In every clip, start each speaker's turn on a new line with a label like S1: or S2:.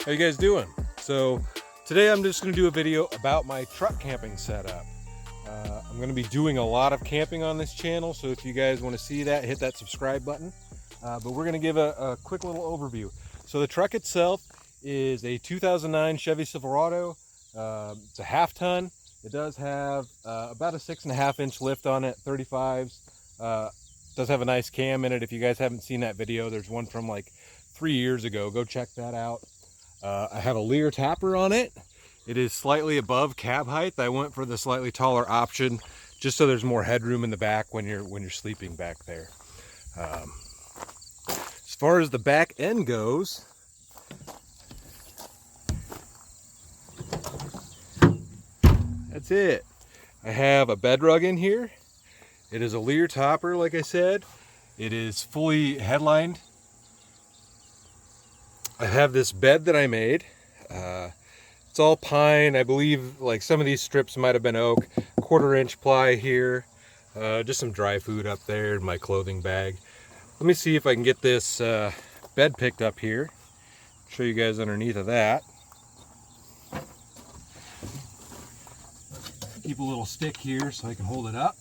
S1: How you guys doing? So today I'm just going to do a video about my truck camping setup. I'm going to be doing a lot of camping on this channel, so if you guys want to see that, hit that subscribe button. But we're going to give a quick little overview. So the truck itself is a 2009 Chevy Silverado. It's a half ton. It does have about a 6.5-inch lift on it, 35s. Does have a nice cam in it. If you guys haven't seen that video, there's one from like 3 years ago. Go check that out. I have a Lear topper on it. It is slightly above cab height. I went for the slightly taller option just so there's more headroom in the back when you're sleeping back there. As far as the back end goes, that's it. I have a bed rug in here. It is a Lear topper, like I said. It is fully headlined. I have this bed that I made. It's all pine. I believe like some of these strips might have been oak. 1/4-inch ply here. Just some dry food up there in my clothing bag. Let me see if I can get this bed picked up here. Show you guys underneath of that. Keep a little stick here so I can hold it up.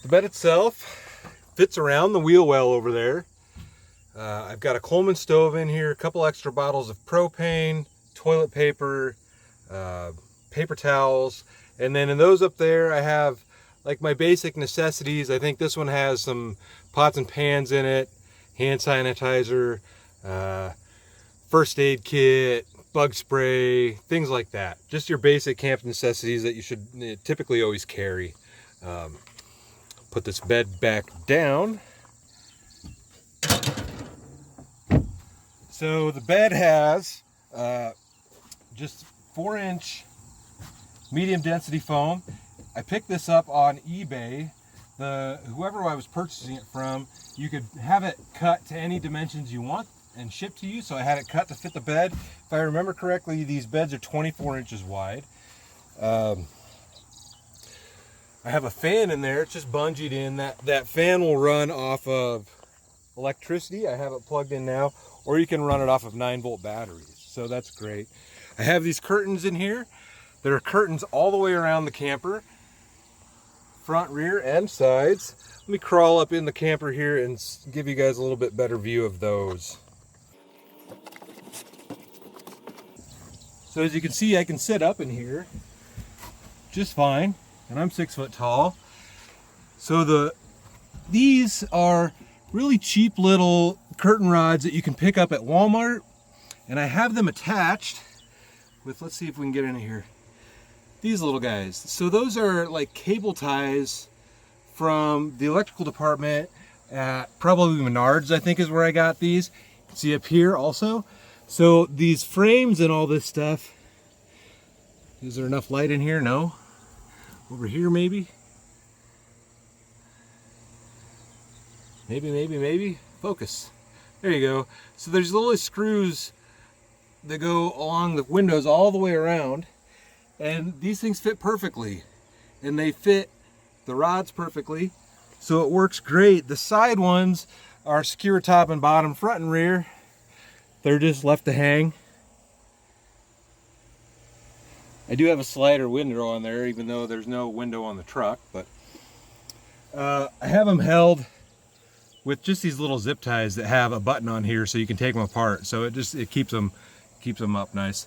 S1: The bed itself fits around the wheel well over there. I've got a Coleman stove in here, a couple extra bottles of propane, toilet paper, paper towels, and then in those up there I have like my basic necessities. I think this one has some pots and pans in it, hand sanitizer, first aid kit, bug spray, things like that. Just your basic camp necessities that you should typically always carry. Put this bed back down. So the bed has just 4-inch medium density foam. I picked this up on eBay. Whoever I was purchasing it from, you could have it cut to any dimensions you want and shipped to you. So I had it cut to fit the bed. If I remember correctly, these beds are 24 inches wide. I have a fan in there. It's just bungeed in. That fan will run off of electricity. I have it plugged in now, or you can run it off of 9-volt batteries. So that's great. I have these curtains in here. There are curtains all the way around the camper, front, rear, and sides. Let me crawl up in the camper here and give you guys a little bit better view of those. So as you can see, I can sit up in here just fine. And I'm 6 foot tall. So these are really cheap little curtain rods that you can pick up at Walmart. And I have them attached with, let's see if we can get in here, these little guys. So those are like cable ties from the electrical department at probably Menards, I think is where I got these. You can see up here also. So these frames and all this stuff, is there enough light in here? No. Over here maybe? Maybe. Focus. There you go. So there's little screws that go along the windows all the way around, and these things fit perfectly. And they fit the rods perfectly, so it works great. The side ones are secure top and bottom, front and rear. They're just left to hang. I do have a slider window on there, even though there's no window on the truck, but I have them held with just these little zip ties that have a button on here so you can take them apart. So it keeps them up nice.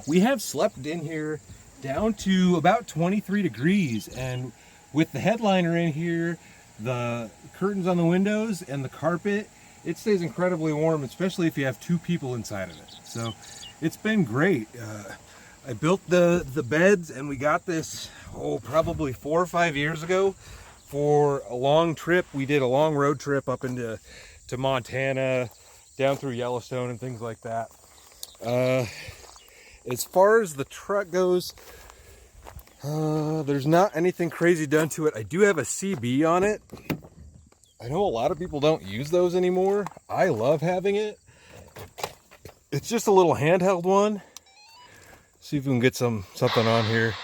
S1: We have slept in here down to about 23 degrees, and with the headliner in here, the curtains on the windows, and the carpet, it stays incredibly warm, especially if you have 2 people inside of it. So it's been great. I built the beds, and we got this, probably 4 or 5 years ago for a long trip. We did a long road trip up into Montana, down through Yellowstone and things like that. As far as the truck goes, there's not anything crazy done to it. I do have a CB on it. I know a lot of people don't use those anymore. I love having it. It's just a little handheld one. See if we can get something on here.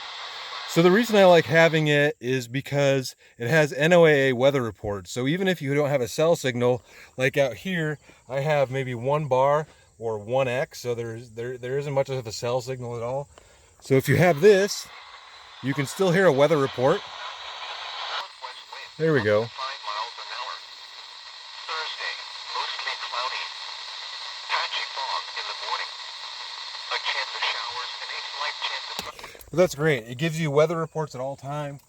S1: So the reason I like having it is because it has NOAA weather reports. So even if you don't have a cell signal, like out here, I have maybe 1 bar or 1X, so there isn't much of a cell signal at all. So if you have this, you can still hear a weather report. There we go. 5 miles an hour. Thursday, mostly cloudy. Patchy fog in the morning. A chance of showers and a slight chance of... But that's great. It gives you weather reports at all time,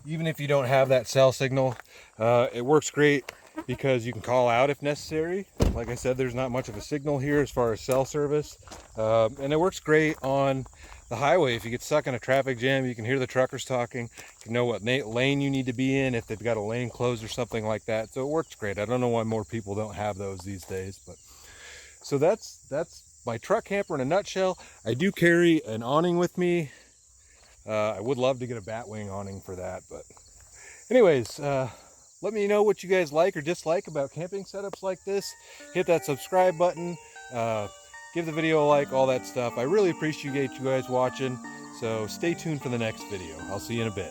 S1: even if you don't have that cell signal. It works great because you can call out if necessary. Like I said, there's not much of a signal here as far as cell service. And it works great on the highway. If you get stuck in a traffic jam, you can hear the truckers talking. You can know what lane you need to be in if they've got a lane closed or something like that. So it works great. I don't know why more people don't have those these days, but so that's my truck camper in a nutshell. I do carry an awning with me. I would love to get a batwing awning for that, but anyways, let me know what you guys like or dislike about camping setups like this. Hit that subscribe button. Give the video a like, all that stuff. I really appreciate you guys watching. So stay tuned for the next video. I'll see you in a bit.